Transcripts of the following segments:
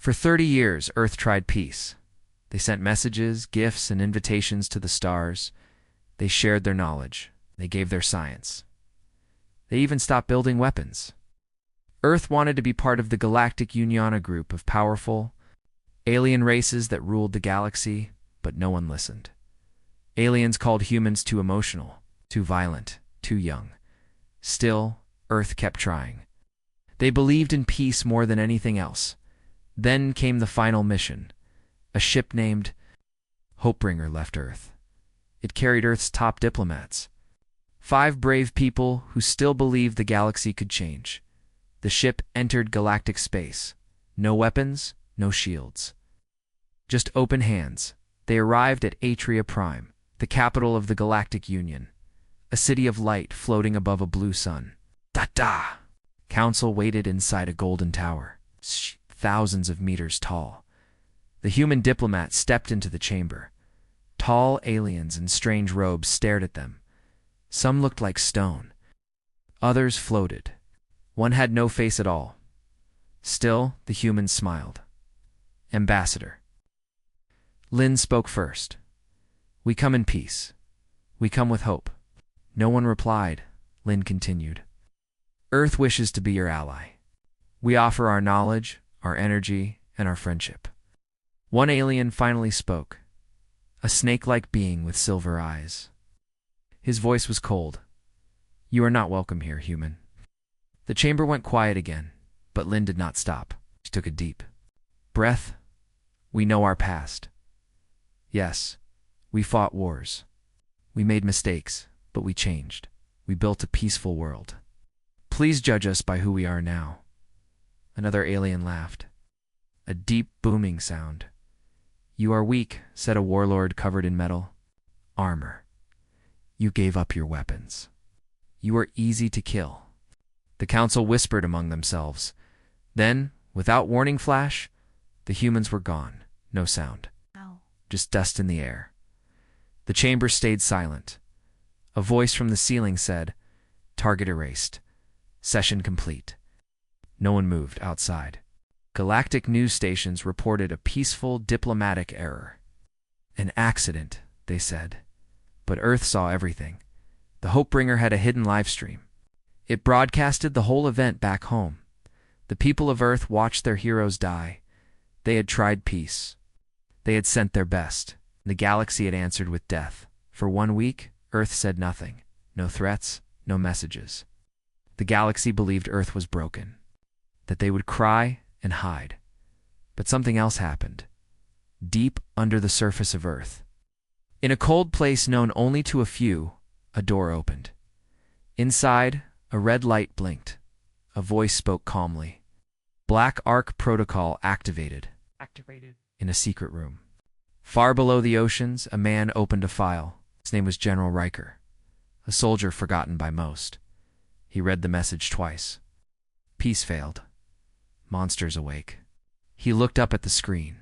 For 30 years, Earth tried peace. They sent messages, gifts, and invitations to the stars. They shared their knowledge. They gave their science. They even stopped building weapons. Earth wanted to be part of the Galactic Union, a group of powerful, alien races that ruled the galaxy, but no one listened. Aliens called humans too emotional, too violent, too young. Still, Earth kept trying. They believed in peace more than anything else. Then came the final mission. A ship named Hopebringer left Earth. It carried Earth's top diplomats. 5 brave people who still believed the galaxy could change. The ship entered galactic space. No weapons, no shields. Just open hands. They arrived at Atria Prime, the capital of the Galactic Union. A city of light floating above a blue sun. Da-da! Council waited inside a golden tower, thousands of meters tall. The human diplomat stepped into the chamber. Tall aliens in strange robes stared at them. Some looked like stone. Others floated. One had no face at all. Still, the humans smiled. Ambassador. Lin spoke first. We come in peace. We come with hope. No one replied. Lin continued. Earth wishes to be your ally. We offer our knowledge, our energy, and our friendship. One alien finally spoke. A snake-like being with silver eyes. His voice was cold. You are not welcome here, human. The chamber went quiet again, but Lin did not stop. She took a deep breath. We know our past. Yes, we fought wars. We made mistakes, but we changed. We built a peaceful world. Please judge us by who we are now. Another alien laughed. A deep, booming sound. You are weak, said a warlord covered in metal. Armor. You gave up your weapons. You are easy to kill. The council whispered among themselves. Then, without warning flash, the humans were gone. No sound. Ow. Just dust in the air. The chamber stayed silent. A voice from the ceiling said, Target erased. Session complete. No one moved outside. Galactic news stations reported a peaceful diplomatic error. An accident, they said. But Earth saw everything. The Hopebringer had a hidden live stream. It broadcasted the whole event back home. The people of Earth watched their heroes die. They had tried peace. They had sent their best. The galaxy had answered with death. For 1 week, Earth said nothing. No threats, no messages. The galaxy believed Earth was broken, that they would cry and hide. But something else happened. Deep under the surface of Earth, in a cold place known only to a few, a door opened. Inside, a red light blinked. A voice spoke calmly. Black Ark Protocol activated. In a secret room. Far below the oceans, a man opened a file. His name was General Riker, a soldier forgotten by most. He read the message twice. Peace failed. Monsters awake. He looked up at the screen.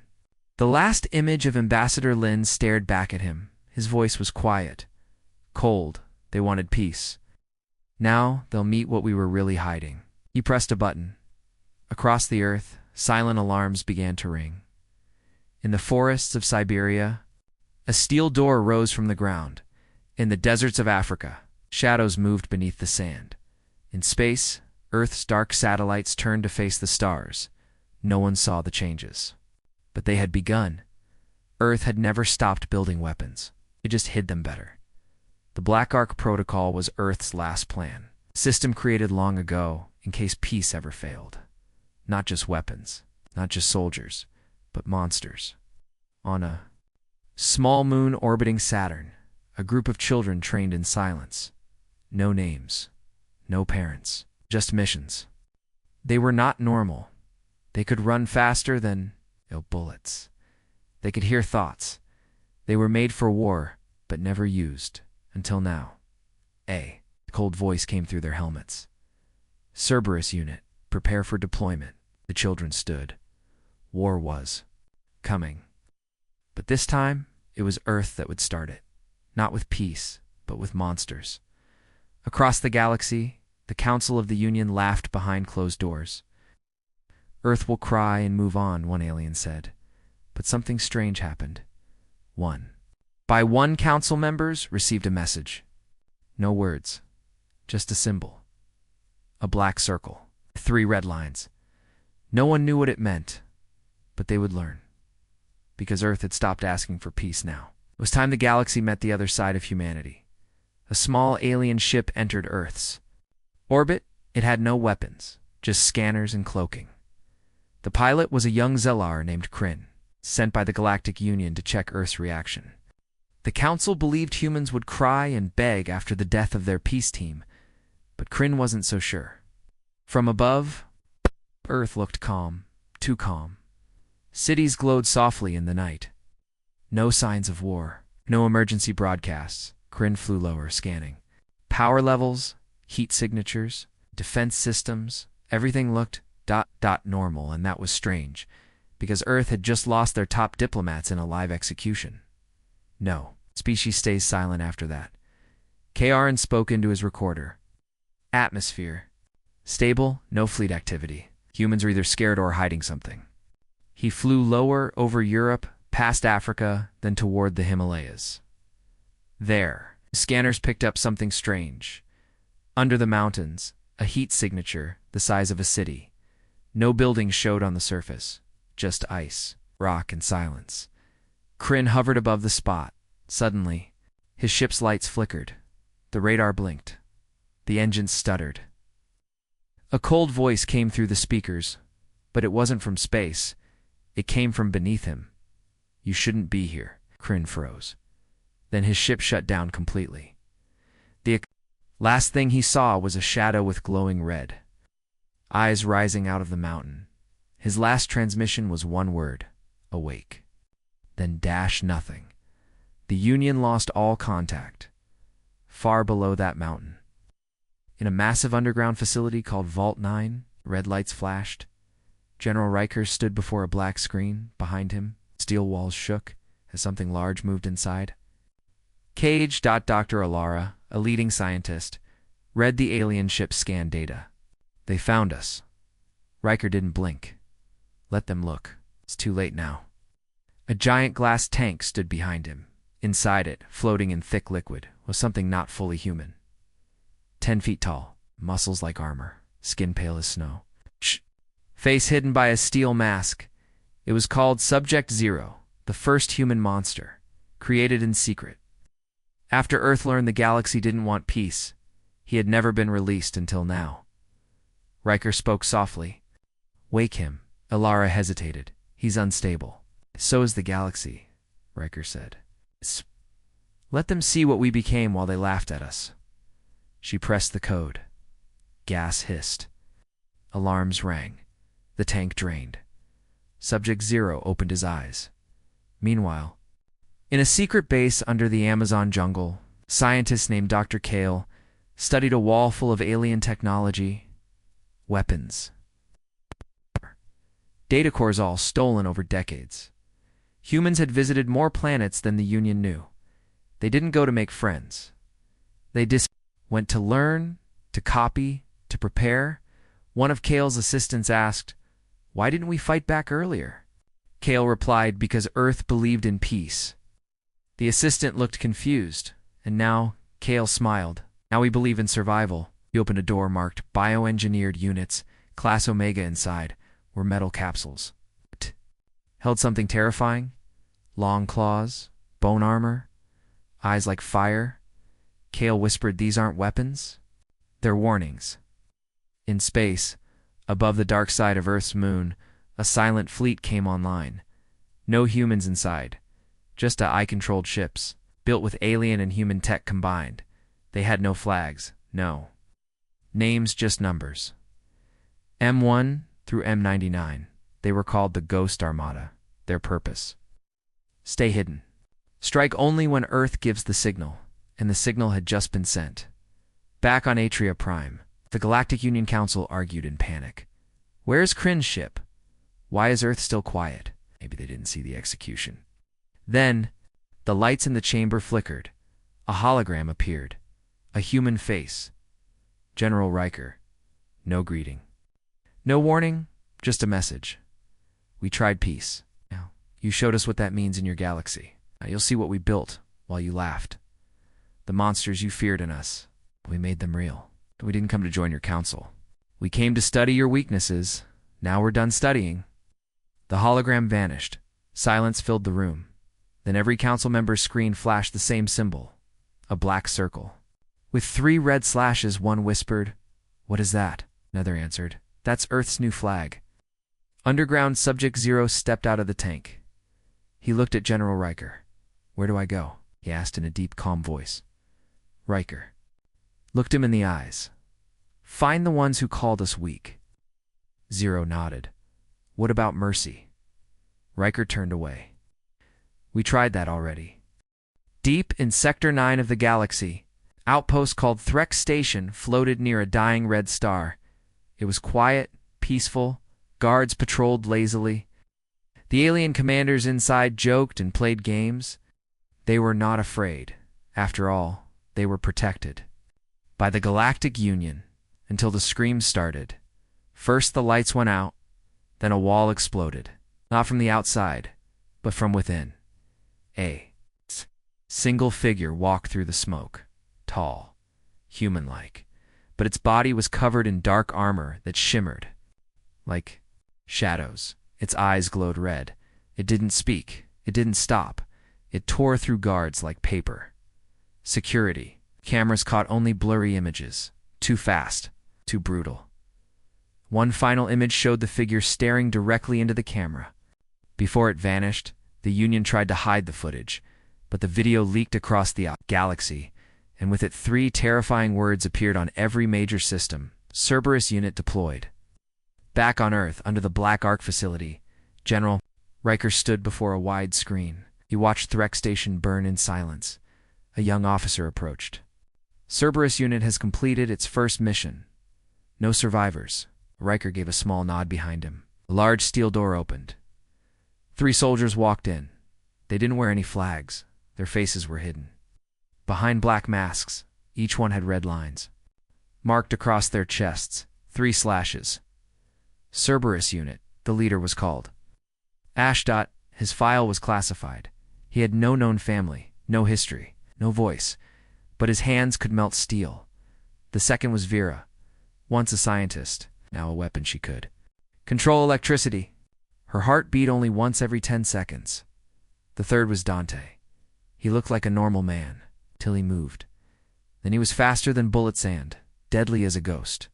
The last image of Ambassador Lin stared back at him. His voice was quiet. Cold. They wanted peace. Now they'll meet what we were really hiding. He pressed a button. Across the Earth, silent alarms began to ring. In the forests of Siberia, a steel door rose from the ground. In the deserts of Africa, shadows moved beneath the sand. In space, Earth's dark satellites turned to face the stars. No one saw the changes. But they had begun. Earth had never stopped building weapons. It just hid them better. The Black Ark Protocol was Earth's last plan. A system created long ago in case peace ever failed. Not just weapons, not just soldiers, but monsters. On a small moon orbiting Saturn, a group of children trained in silence. No names, no parents, just missions. They were not normal. They could run faster than bullets. They could hear thoughts. They were made for war, but never used, until now. A cold voice came through their helmets. Cerberus unit, prepare for deployment. The children stood. War was coming. But this time, it was Earth that would start it. Not with peace, but with monsters. Across the galaxy, the Council of the Union laughed behind closed doors. Earth will cry and move on, one alien said. But something strange happened. One. By one council members received a message. No words, just a symbol. A black circle. 3 red lines. No one knew what it meant, but they would learn. Because Earth had stopped asking for peace now. It was time the galaxy met the other side of humanity. A small alien ship entered Earth's orbit. It had no weapons, just scanners and cloaking. The pilot was a young Zellar named Kryn, sent by the Galactic Union to check Earth's reaction. The Council believed humans would cry and beg after the death of their peace team, but Kryn wasn't so sure. From above, Earth looked calm, too calm. Cities glowed softly in the night. No signs of war, no emergency broadcasts. Kryn flew lower, scanning. Power levels, heat signatures, defense systems, everything looked normal, and that was strange, because Earth had just lost their top diplomats in a live execution. No, species stays silent after that. Karin spoke into his recorder. Atmosphere. Stable, no fleet activity. Humans are either scared or hiding something. He flew lower over Europe, past Africa, then toward the Himalayas. There, scanners picked up something strange. Under the mountains, a heat signature the size of a city. No buildings showed on the surface, just ice, rock, and silence. Kryn hovered above the spot. Suddenly, his ship's lights flickered. The radar blinked. The engines stuttered. A cold voice came through the speakers, but it wasn't from space. It came from beneath him. You shouldn't be here. Kryn froze. Then his ship shut down completely. The last thing he saw was a shadow with glowing red, eyes rising out of the mountain. His last transmission was one word: awake. Then nothing. The Union lost all contact. Far below that mountain, in a massive underground facility called Vault 9, red lights flashed. General Riker stood before a black screen. Behind him, steel walls shook as something large moved inside. Dr. Alara, a leading scientist, read the alien ship's scan data. They found us. Riker didn't blink. Let them look. It's too late now. A giant glass tank stood behind him. Inside it, floating in thick liquid, was something not fully human. 10 feet tall, muscles like armor, skin pale as snow. Face hidden by a steel mask. It was called Subject Zero, the first human monster, created in secret. After Earth learned the galaxy didn't want peace, he had never been released until now. Riker spoke softly. Wake him. Alara hesitated. He's unstable. So is the galaxy, Riker said. Let them see what we became while they laughed at us. She pressed the code. Gas hissed. Alarms rang. The tank drained. Subject Zero opened his eyes. Meanwhile, in a secret base under the Amazon jungle, scientists named Dr. Kale studied a wall full of alien technology, weapons. Data cores all stolen over decades. Humans had visited more planets than the Union knew. They didn't go to make friends. They went to learn, to copy, to prepare. One of Kale's assistants asked, "Why didn't we fight back earlier?" Kale replied, "Because Earth believed in peace." The assistant looked confused, and now Kale smiled. "Now we believe in survival." He opened a door marked Bioengineered Units, Class Omega. Inside were metal capsules. Held something terrifying. Long claws, bone armor, eyes like fire. Kale whispered, "These aren't weapons. They're warnings." In space, above the dark side of Earth's moon, a silent fleet came online. No humans inside. Just AI-controlled ships, built with alien and human tech combined. They had no flags, no names, just numbers. M1 through M99. They were called the Ghost Armada. Their purpose: stay hidden. Strike only when Earth gives the signal, and the signal had just been sent. Back on Atria Prime, the Galactic Union Council argued in panic. Where's Kryn's ship? Why is Earth still quiet? Maybe they didn't see the execution. Then, the lights in the chamber flickered. A hologram appeared. A human face. General Riker. No greeting. No warning, Just a message. We tried peace. Now, you showed us what that means in your galaxy. Now you'll see what we built while you laughed. The monsters you feared in us. We made them real. But we didn't come to join your council. We came to study your weaknesses. Now we're done studying. The hologram vanished. Silence filled the room. Then every council member's screen flashed the same symbol, a black circle. With 3 red slashes, one whispered, "What is that?" Another answered, "That's Earth's new flag." Underground Subject Zero stepped out of the tank. He looked at General Riker. "Where do I go?" he asked in a deep, calm voice. Riker looked him in the eyes. "Find the ones who called us weak." Zero nodded. "What about mercy?" Riker turned away. "We tried that already." Deep in Sector 9 of the galaxy, outpost called Threx Station floated near a dying red star. It was quiet, peaceful. Guards patrolled lazily. The alien commanders inside joked and played games. They were not afraid. After all, they were protected by the Galactic Union until the screams started. First the lights went out, then a wall exploded. Not from the outside, but from within. A single figure walked through the smoke, tall, human-like, but its body was covered in dark armor that shimmered like shadows. Its eyes glowed red. It didn't speak. It didn't stop. It tore through guards like paper. Security. Cameras caught only blurry images. Too fast. Too brutal. One final image showed the figure staring directly into the camera. Before it vanished, the Union tried to hide the footage, but the video leaked across the galaxy, and with it 3 terrifying words appeared on every major system. Cerberus unit deployed. Back on Earth, under the Black Ark facility, General Riker stood before a wide screen. He watched Threx Station burn in silence. A young officer approached. "Cerberus unit has completed its first mission. No survivors." Riker gave a small nod behind him. A large steel door opened. 3 soldiers walked in. They didn't wear any flags. Their faces were hidden behind black masks. Each one had red lines marked across their chests. 3 slashes. Cerberus unit, the leader was called. His file was classified. He had no known family, no history, no voice, but his hands could melt steel. The second was Vera, once a scientist, now a weapon she could control electricity. Her heart beat only once every 10 seconds. The third was Dante. He looked like a normal man, till he moved. Then he was faster than bullet sand, deadly as a ghost.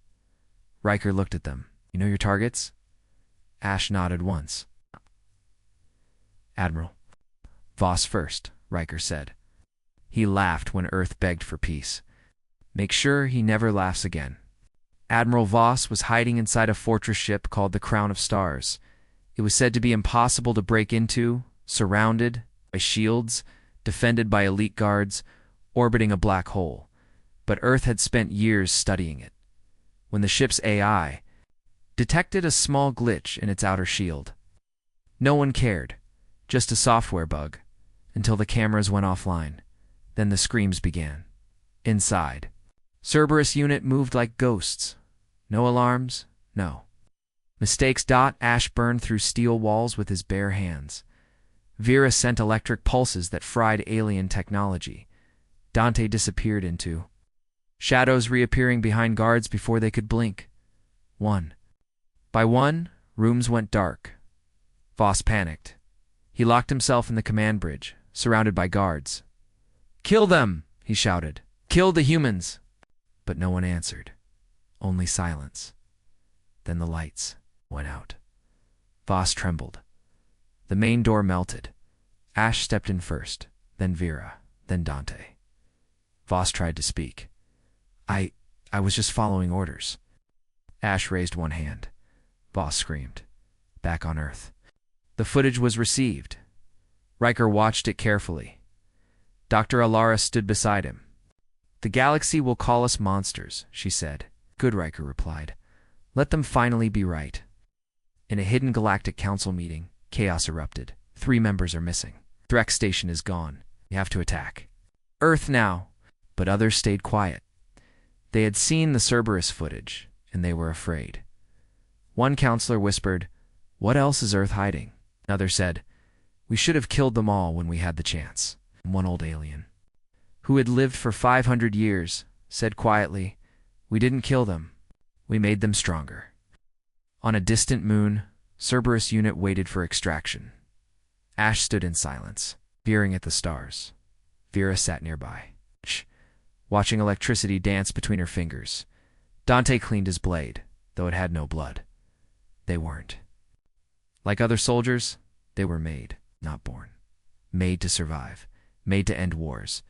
Riker looked at them. "You know your targets?" Ash nodded once. "Admiral Voss first," Riker said. He laughed when Earth begged for peace. "Make sure he never laughs again." Admiral Voss was hiding inside a fortress ship called the Crown of Stars. It was said to be impossible to break into, surrounded by shields, defended by elite guards, orbiting a black hole. But Earth had spent years studying it. When the ship's AI detected a small glitch in its outer shield, no one cared, just a software bug, until the cameras went offline. Then the screams began. Inside, Cerberus unit moved like ghosts. No alarms, no mistakes. Ash burned through steel walls with his bare hands. Vera sent electric pulses that fried alien technology. Dante disappeared into shadows, reappearing behind guards before they could blink. One by one, rooms went dark. Voss panicked. He locked himself in the command bridge, surrounded by guards. "Kill them!" he shouted. "Kill the humans!" But no one answered. Only silence. Then the lights went out. Voss trembled. The main door melted. Ash stepped in first, then Vera, then Dante. Voss tried to speak. I was just following orders." Ash raised one hand. Voss screamed. Back on Earth, the footage was received. Riker watched it carefully. Dr. Alara stood beside him. "The galaxy will call us monsters," she said. "Good," Riker replied. "Let them finally be right." In a hidden galactic council meeting, chaos erupted. 3 members are missing. Threx Station is gone. We have to attack Earth now. But others stayed quiet. They had seen the Cerberus footage, and they were afraid. One counselor whispered, "What else is Earth hiding?" Another said, "We should have killed them all when we had the chance." One old alien, who had lived for 500 years, said quietly, "We didn't kill them. We made them stronger." On a distant moon, Cerberus unit waited for extraction. Ash stood in silence, peering at the stars. Vera sat nearby, watching electricity dance between her fingers. Dante cleaned his blade, though it had no blood. They weren't. Like other soldiers, they were made, not born. Made to survive, made to end wars,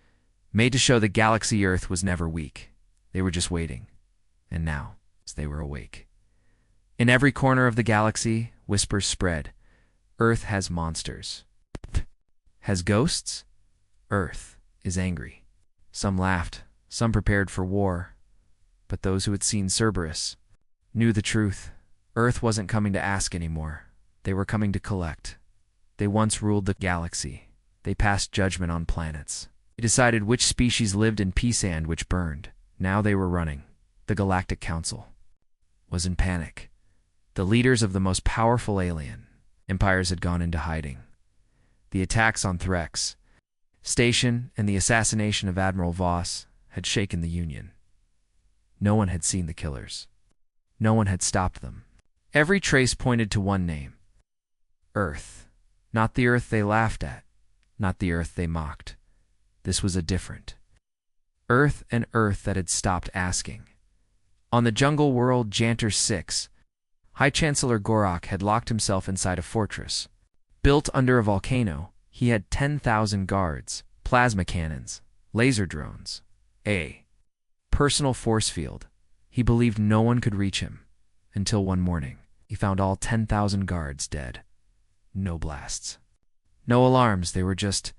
made to show the galaxy Earth was never weak. They were just waiting. And now, as they were awake. In every corner of the galaxy, whispers spread. Earth has monsters. Has ghosts? Earth is angry. Some laughed, some prepared for war. But those who had seen Cerberus knew the truth. Earth wasn't coming to ask anymore. They were coming to collect. They once ruled the galaxy. They passed judgment on planets. They decided which species lived in peace and which burned. Now they were running. The Galactic Council was in panic. The leaders of the most powerful alien empires had gone into hiding. The attacks on Threx Station and the assassination of Admiral Voss had shaken the Union. No one had seen the killers. No one had stopped them. Every trace pointed to one name. Earth. Not the Earth they laughed at. Not the Earth they mocked. This was a different Earth, an Earth that had stopped asking. On the jungle world Jantor 6, High Chancellor Gorak had locked himself inside a fortress. Built under a volcano, he had 10,000 guards, plasma cannons, laser drones, a personal force field. He believed no one could reach him, until one morning, he found all 10,000 guards dead. No blasts. No alarms, they were just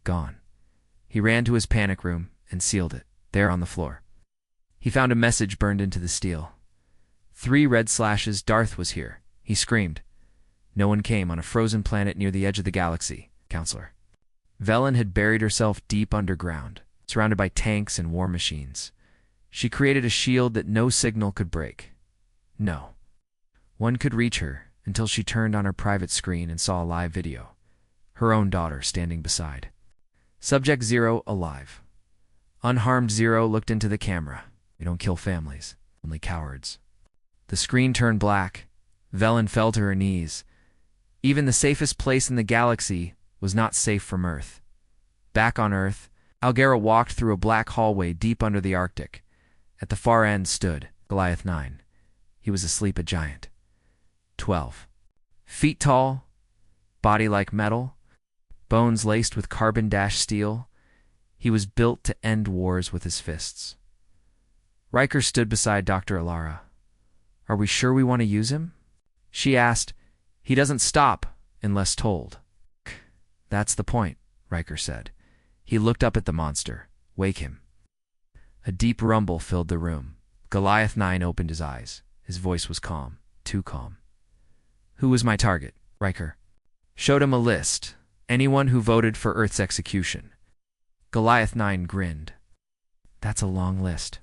gone. He ran to his panic room and sealed it, there on the floor. He found a message burned into the steel. 3 red slashes, Darth was here. He screamed. No one came on a frozen planet near the edge of the galaxy, Counselor. Velen had buried herself deep underground, surrounded by tanks and war machines. She created a shield that no signal could break. No one could reach her until she turned on her private screen and saw a live video. Her own daughter standing beside. Subject 0 alive. Unharmed 0 looked into the camera. We don't kill families, only cowards. The screen turned black. Velen fell to her knees. Even the safest place in the galaxy was not safe from Earth. Back on Earth, Algera walked through a black hallway deep under the Arctic. At the far end stood Goliath 9. He was asleep, a giant. 12 feet tall, body like metal, bones laced with carbon-steel. He was built to end wars with his fists. Riker stood beside Dr. Alara. "Are we sure we want to use him?" She asked. "He doesn't stop unless told." "That's the point," Riker said. He looked up at the monster. "Wake him." A deep rumble filled the room. Goliath 9 opened his eyes. His voice was calm, too calm. "Who was my target?" Riker showed him a list. Anyone who voted for Earth's execution. Goliath 9 grinned. "That's a long list."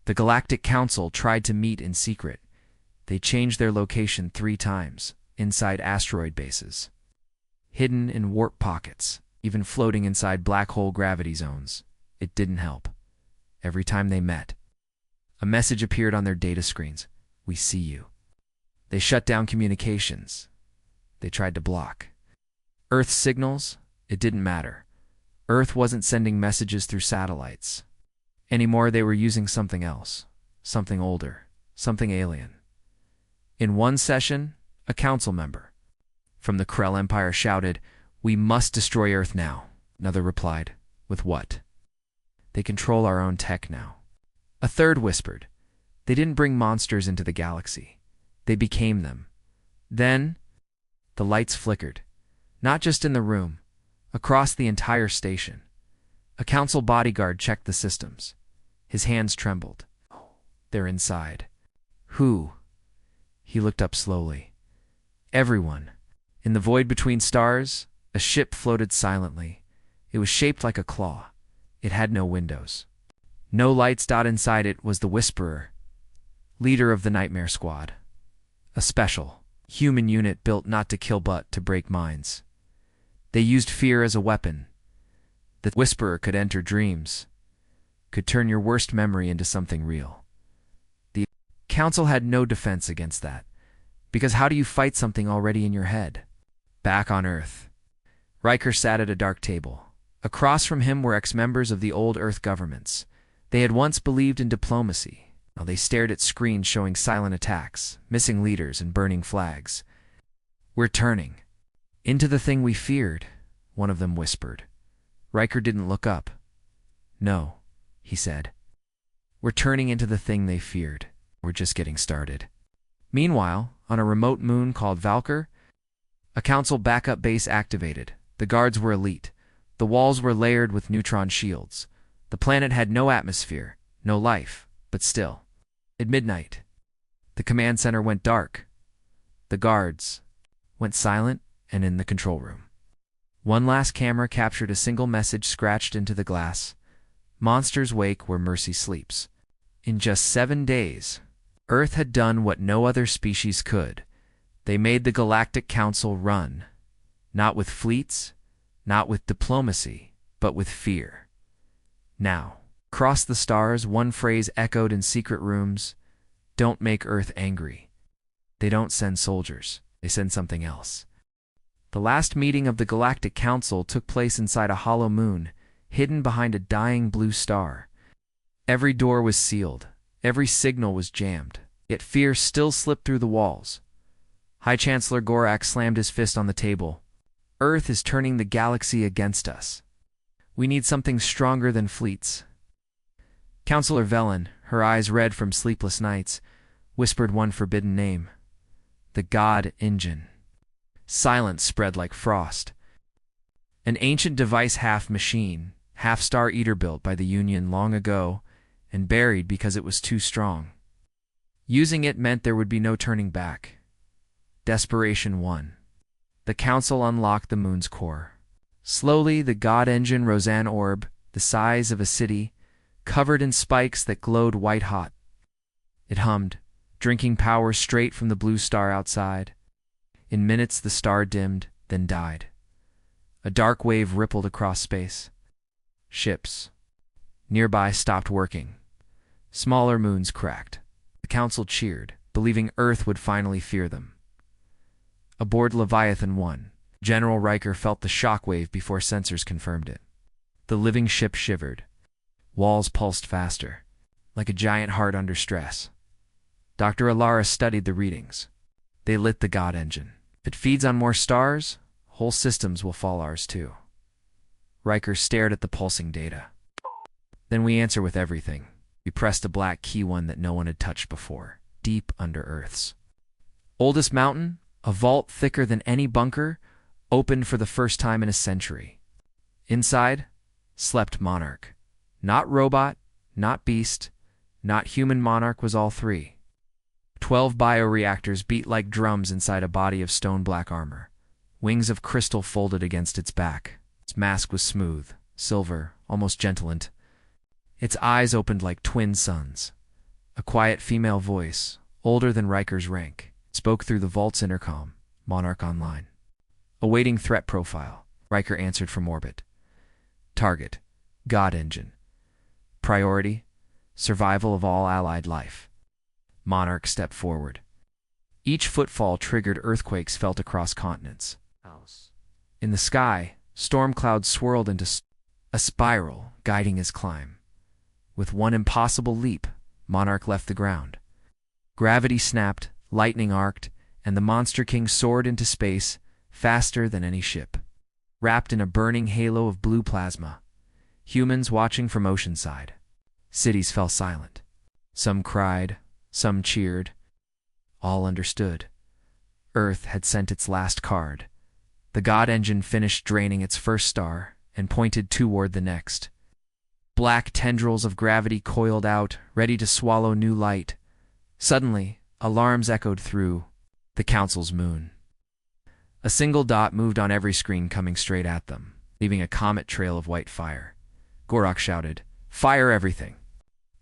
The Galactic Council tried to meet in secret. They changed their location 3 times, inside asteroid bases. Hidden in warp pockets, even floating inside black hole gravity zones. It didn't help. Every time they met, a message appeared on their data screens. "We see you." They shut down communications. They tried to block Earth's signals. It didn't matter. Earth wasn't sending messages through satellites. Anymore, they were using something else. Something older. Something alien. In one session, a council member from the Krell Empire shouted, "We must destroy Earth now." Another replied, "With what?" "They control our own tech now." A third whispered, "They didn't bring monsters into the galaxy. They became them." Then, the lights flickered. Not just in the room, across the entire station. A council bodyguard checked the systems. His hands trembled. "They're inside." "Who?" He looked up slowly. "Everyone." In the void between stars, a ship floated silently. It was shaped like a claw. It had no windows. No lights. Inside it was the Whisperer, leader of the Nightmare Squad. a special, human unit built not to kill but to break minds. They used fear as a weapon. The Whisperer could enter dreams, could turn your worst memory into something real. The Council had no defense against that, because how do you fight something already in your head? Back on Earth, Riker sat at a dark table. Across from him were ex-members of the old Earth governments. They had once believed in diplomacy. Now they stared at screens showing silent attacks, missing leaders, and burning flags. "We're turning into the thing we feared," one of them whispered. Riker didn't look up. "No," he said. "We're turning into the thing they feared. We're just getting started." Meanwhile, on a remote moon called Valkyr, a Council backup base activated. The guards were elite. The walls were layered with neutron shields. The planet had no atmosphere, no life, but still. At midnight, the command center went dark. The guards went silent and in the control room. One last camera captured a single message scratched into the glass. "Monsters wake where mercy sleeps." In just 7 days, Earth had done what no other species could. They made the Galactic Council run, not with fleets, not with diplomacy, but with fear. Now, across the stars, one phrase echoed in secret rooms: "Don't make Earth angry." They don't send soldiers, they send something else. The last meeting of the Galactic Council took place inside a hollow moon, hidden behind a dying blue star. Every door was sealed, every signal was jammed, yet fear still slipped through the walls. High Chancellor Gorak slammed his fist on the table. "Earth is turning the galaxy against us. We need something stronger than fleets." Councillor Velen, her eyes red from sleepless nights, whispered one forbidden name: the God Engine. Silence spread like frost. An ancient device, half machine, half Star Eater, built by the Union long ago and buried because it was too strong. Using it meant there would be no turning back. Desperation won. The Council unlocked the moon's core. Slowly, the God Engine rose, an orb, the size of a city, covered in spikes that glowed white-hot. It hummed, drinking power straight from the blue star outside. In minutes, the star dimmed, then died. A dark wave rippled across space. Ships nearby stopped working. Smaller moons cracked. The Council cheered, believing Earth would finally fear them. Aboard Leviathan 1, General Riker felt the shockwave before sensors confirmed it. The living ship shivered. Walls pulsed faster, like a giant heart under stress. Dr. Alara studied the readings. They lit the God Engine. If it feeds on more stars, whole systems will fall, ours too. Riker stared at the pulsing data. "Then we answer with everything." We pressed a black key, one that no one had touched before, deep under Earth's oldest mountain. A vault thicker than any bunker opened for the first time in a century. Inside slept Monarch. Not robot, not beast, not human. Monarch was all three. 12 bioreactors beat like drums inside a body of stone-black armor. Wings of crystal folded against its back. Its mask was smooth, silver, almost gentle. Its eyes opened like twin suns. A quiet female voice, older than Riker's rank, spoke through the vault's intercom. "Monarch online. Awaiting threat profile." Riker answered from orbit. "Target: God Engine. Priority: survival of all allied life." Monarch stepped forward. Each footfall triggered earthquakes felt across continents. In the sky, storm clouds swirled into a spiral, guiding his climb. With one impossible leap, Monarch left the ground. Gravity snapped, lightning arced, and the Monster King soared into space, faster than any ship. Wrapped in a burning halo of blue plasma, humans watching from oceanside. Cities fell silent. Some cried, some cheered. All understood. Earth had sent its last card. The God Engine finished draining its first star and pointed toward the next. Black tendrils of gravity coiled out, ready to swallow new light. Suddenly, alarms echoed through the Council's moon. A single dot moved on every screen, coming straight at them, leaving a comet trail of white fire. Gorak shouted, "Fire everything!"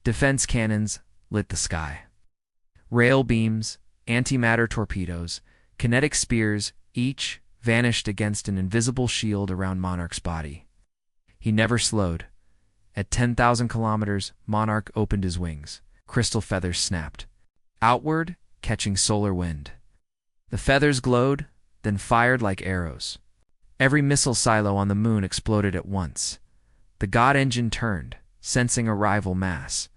Defense cannons lit the sky. Rail beams, antimatter torpedoes, kinetic spears, each vanished against an invisible shield around Monarch's body. He never slowed. At 10,000 kilometers, Monarch opened his wings. Crystal feathers snapped outward, catching solar wind. The feathers glowed, then fired like arrows. Every missile silo on the moon exploded at once. The God engine turned, sensing a rival mass.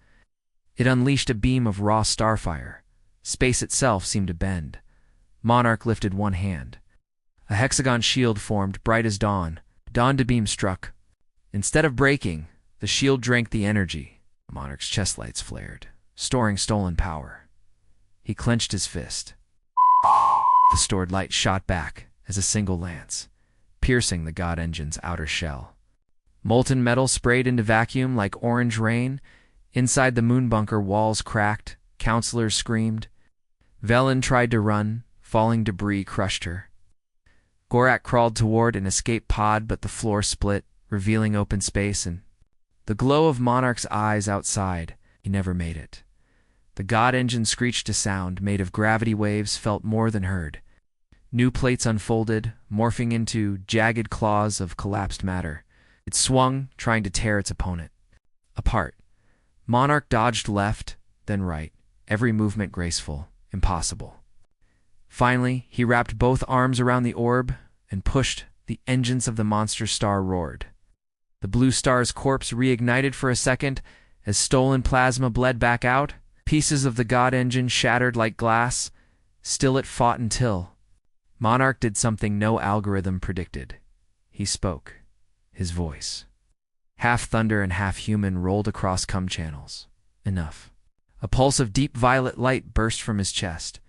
It unleashed a beam of raw starfire. Space itself seemed to bend. Monarch lifted one hand. A hexagon shield formed, bright as dawn. The beam struck. Instead of breaking, the shield drank the energy. Monarch's chest lights flared, storing stolen power. He clenched his fist. The stored light shot back as a single lance, piercing the God engine's outer shell. Molten metal sprayed into vacuum like orange rain. Inside the moon bunker, walls cracked, counselors screamed. Velen tried to run, falling debris crushed her. Gorak crawled toward an escape pod, but the floor split, revealing open space and the glow of Monarch's eyes outside. He never made it. The God engine screeched a sound made of gravity waves, felt more than heard. New plates unfolded, morphing into jagged claws of collapsed matter. It swung, trying to tear its opponent apart. Monarch dodged left, then right, every movement graceful, impossible. Finally, he wrapped both arms around the orb and pushed. The engines of the monster star roared. The blue star's corpse reignited for a second as stolen plasma bled back out. Pieces of the God engine shattered like glass. Still it fought until Monarch did something no algorithm predicted. He spoke. His voice, half thunder and half human, rolled across channels. Enough. A pulse of deep violet light burst from his chest.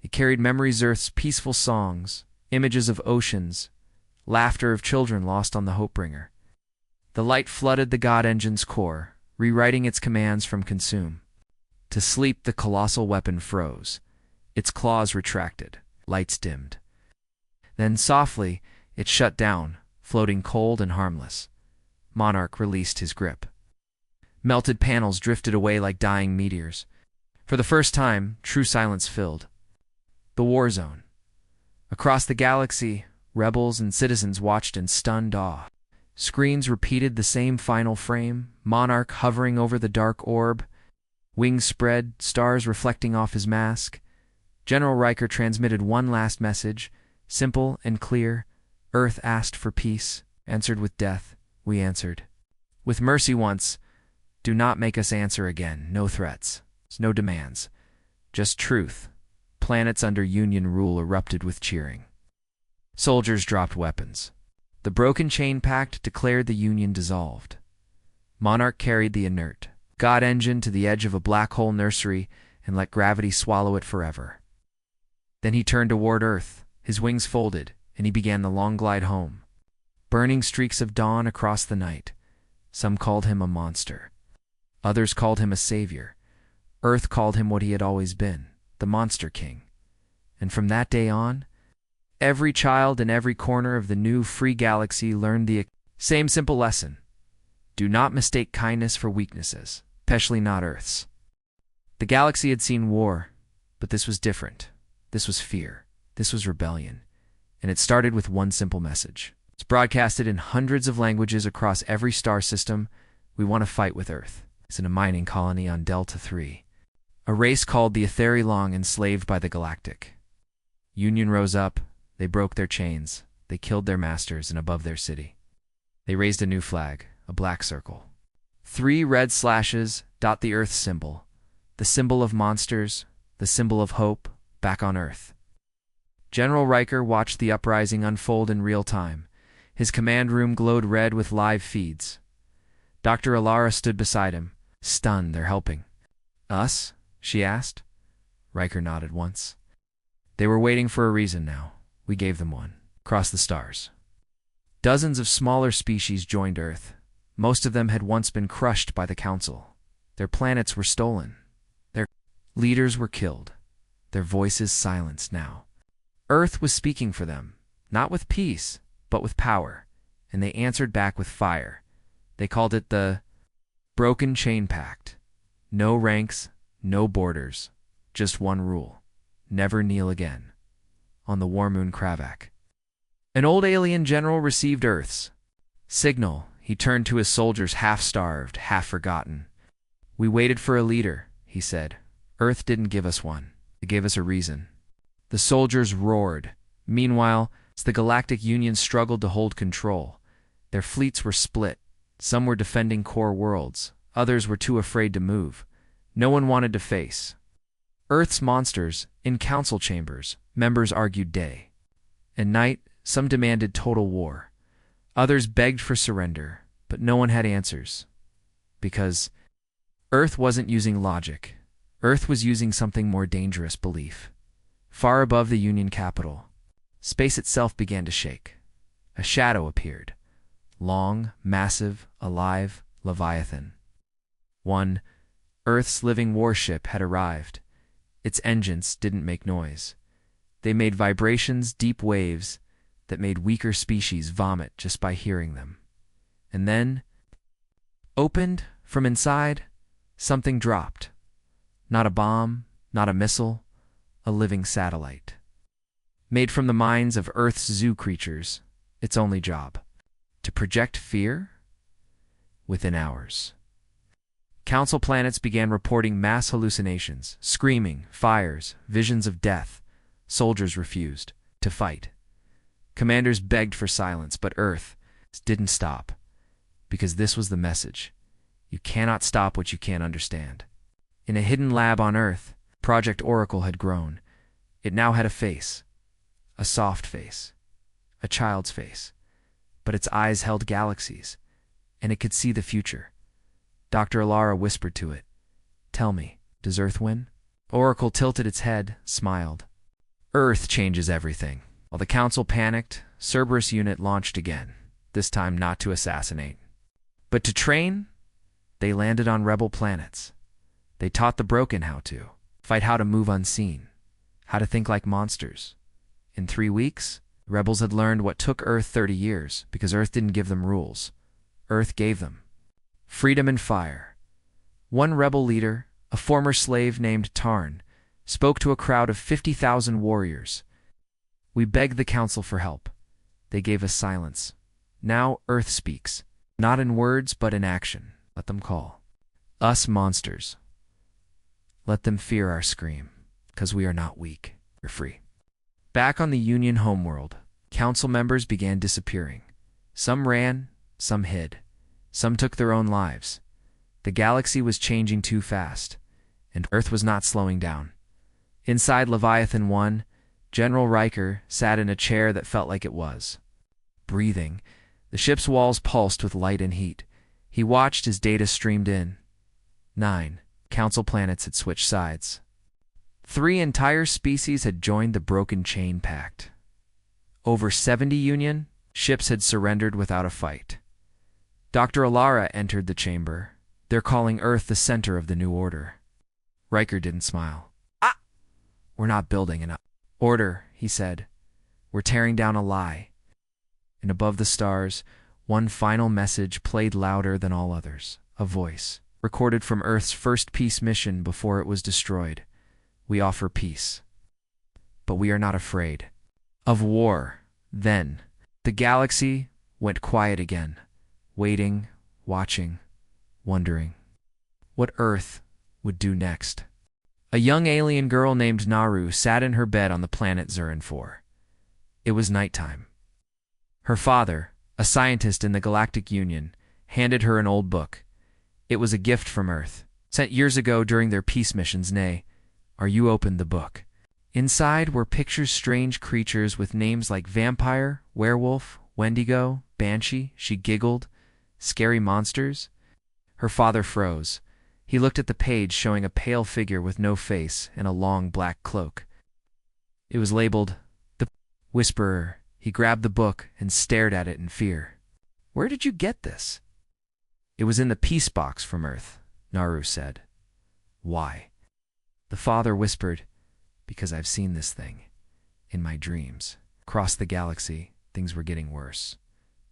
It carried memories, Earth's peaceful songs, images of oceans, laughter of children lost on the Hopebringer. The light flooded the God engine's core, rewriting its commands from consume. To sleep, the colossal weapon froze. Its claws retracted, lights dimmed. Then softly, it shut down, floating cold and harmless. Monarch released his grip. Melted panels drifted away like dying meteors. For the first time, true silence filled the war zone. Across the galaxy, rebels and citizens watched in stunned awe. Screens repeated the same final frame, Monarch hovering over the dark orb, wings spread, stars reflecting off his mask. General Riker transmitted one last message, simple and clear. Earth asked for peace, answered with death. We answered with mercy once. Do not make us answer again. No threats, no demands, just truth. Planets under Union rule erupted with cheering. Soldiers dropped weapons. The broken chain pact declared the Union dissolved. Monarch carried the inert God engine to the edge of a black hole nursery and let gravity swallow it forever. Then he turned toward Earth, his wings folded, and he began the long glide home. Burning streaks of dawn across the night. Some called him a monster. Others called him a savior. Earth called him what he had always been, the Monster King. And from that day on, every child in every corner of the new free galaxy learned the same simple lesson. Do not mistake kindness for weaknesses, especially not Earth's. The galaxy had seen war, but this was different. This was fear. This was rebellion. And it started with one simple message. It's broadcasted in hundreds of languages across every star system. We want to fight with Earth. It's in a mining colony on Delta 3. A race called the Etheri long enslaved by the Galactic. Union rose up. They broke their chains. They killed their masters and above their city. They raised a new flag, a black circle. 3 red slashes dot the Earth symbol. The symbol of monsters, the symbol of hope, back on Earth. General Riker watched the uprising unfold in real time. His command room glowed red with live feeds. Dr. Alara stood beside him. Stunned, they're helping. Us? She asked. Riker nodded once. They were waiting for a reason now. We gave them one. Across the stars. Dozens of smaller species joined Earth. Most of them had once been crushed by the Council. Their planets were stolen. Their leaders were killed. Their voices silenced now. Earth was speaking for them, not with peace, but with power, and they answered back with fire. They called it the Broken Chain Pact. No ranks, no borders, just one rule. never kneel again. On the war moon Kravak. An old alien general received Earth's signal. He turned to his soldiers, half-starved, half-forgotten. "We waited for a leader," he said. "Earth didn't give us one. It gave us a reason." The soldiers roared. Meanwhile, the Galactic Union struggled to hold control. Their fleets were split. Some were defending core worlds. Others were too afraid to move. No one wanted to face Earth's monsters. In council chambers, members argued day and night. Some demanded total war. Others begged for surrender, but no one had answers. Because Earth wasn't using logic. Earth was using something more dangerous: belief. Far above the Union capital, space itself began to shake. A shadow appeared. Long, massive, alive, Leviathan. One, Earth's living warship, had arrived. Its engines didn't make noise. They made vibrations, deep waves, that made weaker species vomit just by hearing them. And then, opened from inside, something dropped. Not a bomb, not a missile, a living satellite. Made from the minds of Earth's zoo creatures, its only job: to project fear within hours. Council planets began reporting mass hallucinations, screaming, fires, visions of death. Soldiers refused to fight. Commanders begged for silence, but Earth didn't stop. Because this was the message: you cannot stop what you can't understand. In a hidden lab on Earth, Project Oracle had grown. It now had a face. A soft face. A child's face. But its eyes held galaxies, and it could see the future. Dr. Alara whispered to it, "Tell me, does Earth win?" Oracle tilted its head, smiled. "Earth changes everything." While the council panicked, Cerberus unit launched again, this time not to assassinate, but to train. They landed on rebel planets. They taught the broken how to fight, how to move unseen, how to think like monsters. In 3 weeks, rebels had learned what took Earth 30 years, because Earth didn't give them rules. Earth gave them freedom and fire. One rebel leader, a former slave named Tarn, spoke to a crowd of 50,000 warriors. "We begged the council for help. They gave us silence. Now Earth speaks, not in words but in action. Let them call us monsters. Let them fear our scream, because we are not weak. We're free." Back on the Union homeworld, council members began disappearing. Some ran, some hid. Some took their own lives. The galaxy was changing too fast, and Earth was not slowing down. Inside Leviathan 1, General Riker sat in a chair that felt like it was breathing. The ship's walls pulsed with light and heat. He watched as data streamed in. 9 council planets had switched sides. 3 entire species had joined the Broken Chain Pact. Over 70 Union ships had surrendered without a fight. Dr. Alara entered the chamber. "They're calling Earth the center of the new order." Riker didn't smile. "We're not building an order," he said. "We're tearing down a lie." And above the stars, one final message played louder than all others. A voice, recorded from Earth's first peace mission before it was destroyed. "We offer peace, but we are not afraid of war." Then, the galaxy went quiet again, waiting, watching, wondering what Earth would do next. A young alien girl named Naru sat in her bed on the planet Zurin 4. It was nighttime. Her father, a scientist in the Galactic Union, handed her an old book. It was a gift from Earth, sent years ago during their peace missions. You opened the book. Inside were pictures, strange creatures with names like vampire, werewolf, wendigo, banshee. She giggled. Scary monsters. Her father froze. He looked at the page, showing a pale figure with no face and a long black cloak. It was labeled The Whisperer. He grabbed the book and stared at it in fear. "Where did you get this?" "It was in the peace box from Earth," Naru said. "Why?" The father whispered, "Because I've seen this thing in my dreams." Across the galaxy, things were getting worse.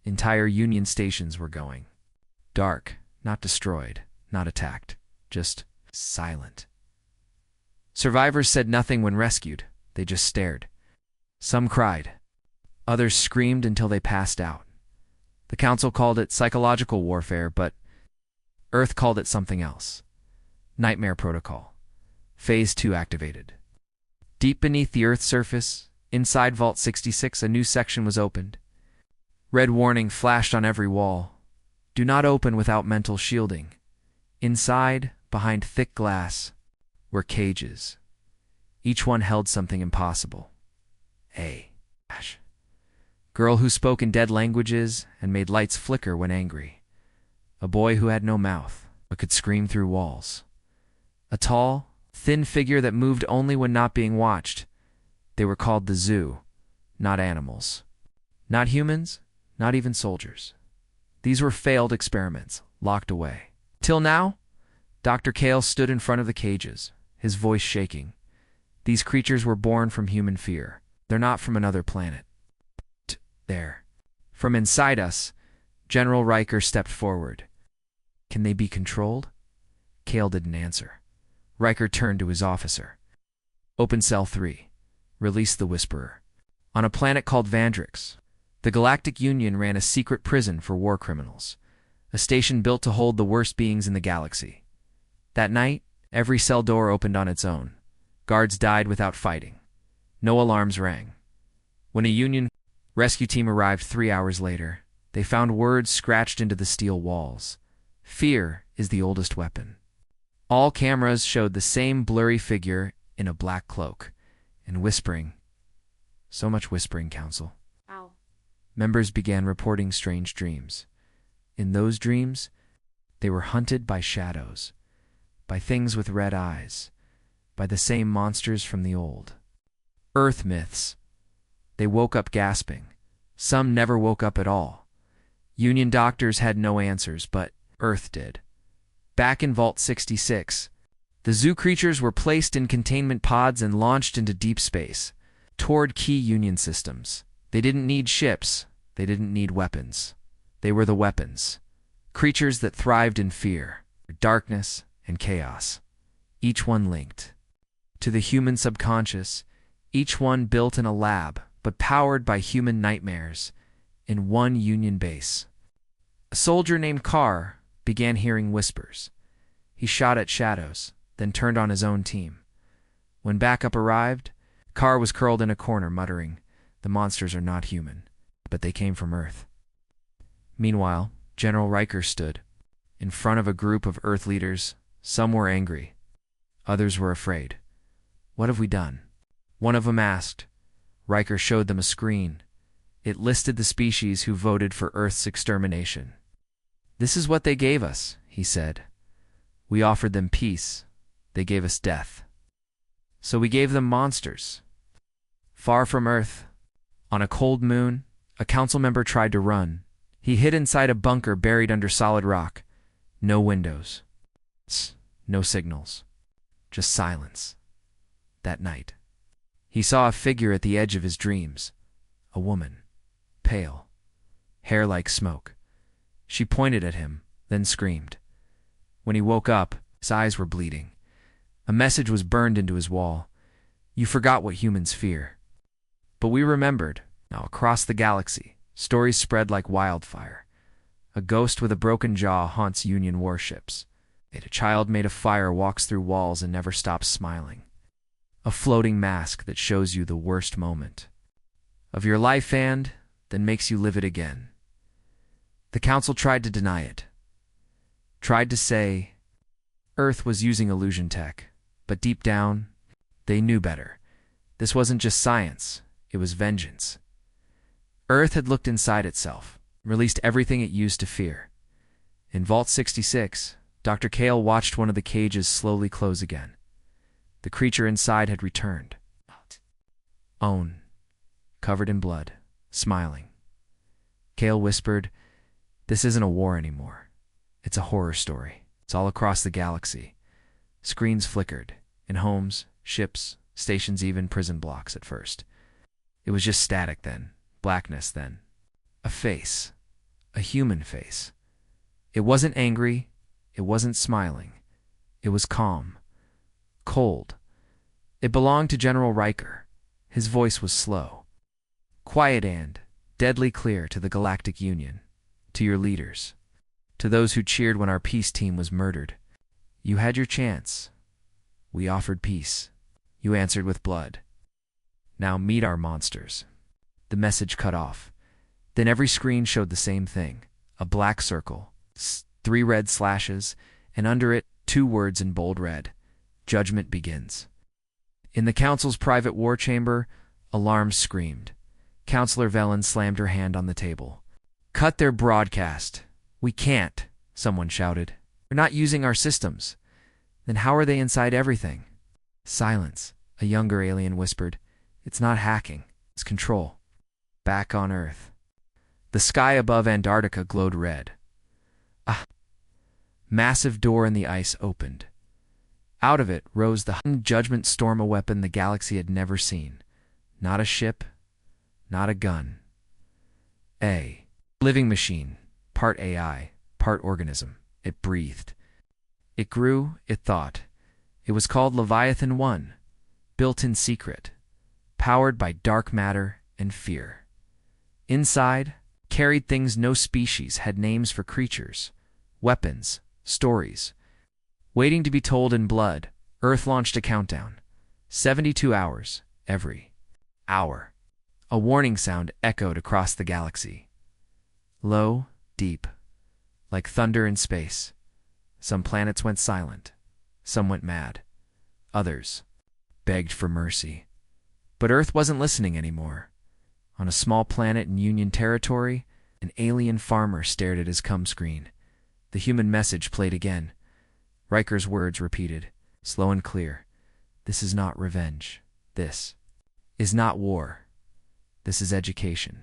Entire Union stations were going dark, not destroyed, not attacked, just silent. Survivors said nothing when rescued. They just stared. Some cried. Others screamed until they passed out. The council called it psychological warfare, but Earth called it something else. Nightmare Protocol. Phase 2 activated. Deep beneath the Earth's surface, inside Vault 66, a new section was opened. Red warning flashed on every wall. Do not open without mental shielding. Inside, behind thick glass, were cages. Each one held something impossible. A girl who spoke in dead languages and made lights flicker when angry. A boy who had no mouth, but could scream through walls. A tall, thin figure that moved only when not being watched. They were called the Zoo, not animals. Not humans, not even soldiers. These were failed experiments, locked away. Till now, Dr. Kale stood in front of the cages, his voice shaking. These creatures were born from human fear. They're not from another planet. There. From inside us, General Riker stepped forward. Can they be controlled? Kale didn't answer. Riker turned to his officer. Open Cell 3. Release the Whisperer. On a planet called Vandrix, the Galactic Union ran a secret prison for war criminals, a station built to hold the worst beings in the galaxy. That night, every cell door opened on its own. Guards died without fighting. No alarms rang. When a Union rescue team arrived 3 hours later, they found words scratched into the steel walls. Fear is the oldest weapon. All cameras showed the same blurry figure in a black cloak, and whispering. So much whispering, Council. Ow. Members began reporting strange dreams. In those dreams, they were hunted by shadows, by things with red eyes, by the same monsters from the old Earth myths. They woke up gasping. Some never woke up at all. Union doctors had no answers, but Earth did. Back in Vault 66, the Zoo creatures were placed in containment pods and launched into deep space, toward key Union systems. They didn't need ships. They didn't need weapons. They were the weapons. Creatures that thrived in fear, darkness, and chaos. Each one linked to the human subconscious, each one built in a lab, but powered by human nightmares, in one Union base. A soldier named Carr began hearing whispers. He shot at shadows, then turned on his own team. When backup arrived, Carr was curled in a corner, muttering, "The monsters are not human, but they came from Earth." Meanwhile, General Riker stood in front of a group of Earth leaders. Some were angry. Others were afraid. What have we done? One of them asked. Riker showed them a screen. It listed the species who voted for Earth's extermination. This is what they gave us, he said. We offered them peace. They gave us death. So we gave them monsters. Far from Earth, on a cold moon, a council member tried to run. He hid inside a bunker buried under solid rock. No windows. No signals. Just silence. That night, he saw a figure at the edge of his dreams. A woman. Pale. Hair like smoke. She pointed at him, then screamed. When he woke up, his eyes were bleeding. A message was burned into his wall. You forgot what humans fear. But we remembered. Now across the galaxy, stories spread like wildfire. A ghost with a broken jaw haunts Union warships. A child made of fire walks through walls and never stops smiling. A floating mask that shows you the worst moment of your life and then makes you live it again. The council tried to deny it. Tried to say Earth was using illusion tech, but deep down, they knew better. This wasn't just science, it was vengeance. Earth had looked inside itself, released everything it used to fear. In Vault 66, Dr. Kale watched one of the cages slowly close again. The creature inside had returned. Own, covered in blood, smiling. Kale whispered, "This isn't a war anymore. It's a horror story. It's all across the galaxy." Screens flickered, in homes, ships, stations, even prison blocks at first. It was just static then, blackness then. A face. A human face. It wasn't angry. It wasn't smiling. It was calm. Cold. It belonged to General Riker, His voice was slow, quiet and deadly clear to the Galactic Union, to your leaders, to those who cheered when our peace team was murdered. You had your chance. We offered peace. You answered with blood. Now meet our monsters. The message cut off. Then every screen showed the same thing. A black circle, 3 red slashes, and under it 2 words in bold red. Judgment begins. In the Council's private war chamber, alarms screamed. Councillor Velen slammed her hand on the table. Cut their broadcast. We can't, someone shouted. They're not using our systems. Then how are they inside everything? Silence, a younger alien whispered. It's not hacking, it's control. Back on Earth. The sky above Antarctica glowed red. A massive door in the ice opened. Out of it rose the Judgment Storm, a weapon the galaxy had never seen. Not a ship, not a gun. A living machine, part AI, part organism. It breathed. It grew, it thought. It was called Leviathan 1, built in secret, powered by dark matter and fear. Inside, carried things no species had names for: creatures, weapons, stories. Waiting to be told in blood, Earth launched a countdown. 72 hours, every hour. A warning sound echoed across the galaxy. Low, deep, like thunder in space. Some planets went silent. Some went mad. Others begged for mercy. But Earth wasn't listening anymore. On a small planet in Union territory, an alien farmer stared at his screen. The human message played again. Riker's words repeated, slow and clear. This is not revenge. This is not war. This is education.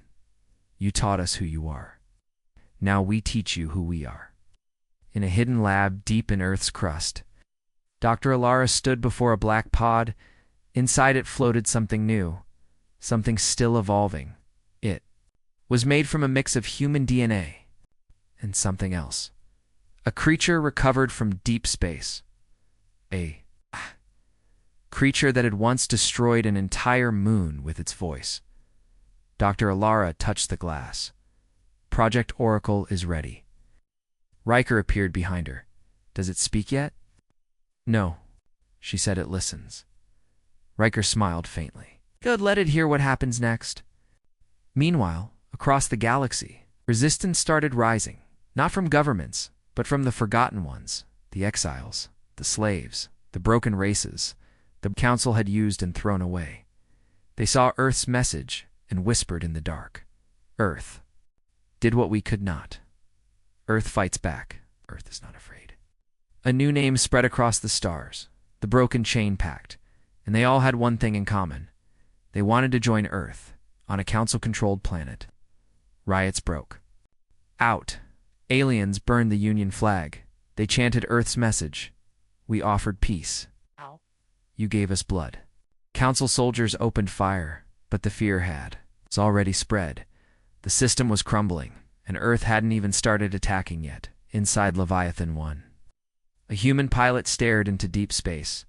You taught us who you are. Now we teach you who we are. In a hidden lab deep in Earth's crust, Dr. Alara stood before a black pod. Inside it floated something new, something still evolving. It was made from a mix of human DNA and something else. A creature recovered from deep space. A creature that had once destroyed an entire moon with its voice. Dr. Alara touched the glass. Project Oracle is ready. Riker appeared behind her. Does it speak yet? No. She said it listens. Riker smiled faintly. Good, let it hear what happens next. Meanwhile, across the galaxy, resistance started rising, not from governments, but from the forgotten ones, the exiles, the slaves, the broken races the Council had used and thrown away. They saw Earth's message and whispered in the dark. Earth did what we could not. Earth fights back. Earth is not afraid. A new name spread across the stars, the Broken Chain Pact, and they all had one thing in common. They wanted to join Earth on a Council-controlled planet. Riots broke out. Aliens burned the Union flag. They chanted Earth's message. We offered peace. Ow. You gave us blood. Council soldiers opened fire, but the fear had. It's already spread. The system was crumbling, and Earth hadn't even started attacking yet. Inside Leviathan 1. A human pilot stared into deep space.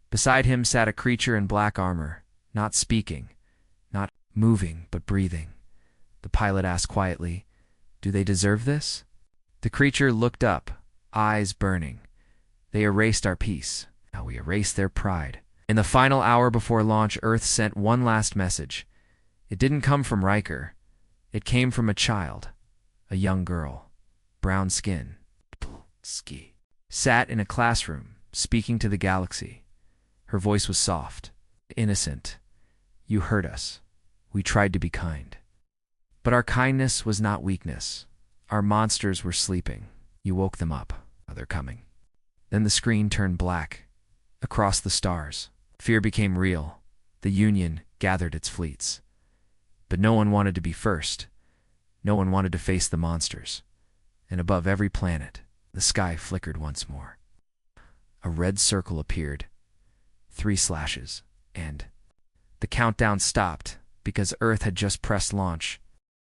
Beside him sat a creature in black armor, not speaking, not moving, but breathing. The pilot asked quietly, "Do they deserve this?" The creature looked up, eyes burning. They erased our peace. Now we erase their pride. In the final hour before launch, Earth sent one last message. It didn't come from Riker. It came from a child, a young girl, brown skin, sat in a classroom, speaking to the galaxy. Her voice was soft, innocent. You heard us. We tried to be kind. But our kindness was not weakness. Our monsters were sleeping. You woke them up. Now they're coming. Then the screen turned black. Across the stars, fear became real. The Union gathered its fleets. But no one wanted to be first. No one wanted to face the monsters. And above every planet, the sky flickered once more. A red circle appeared. 3 slashes, and the countdown stopped because Earth had just pressed launch.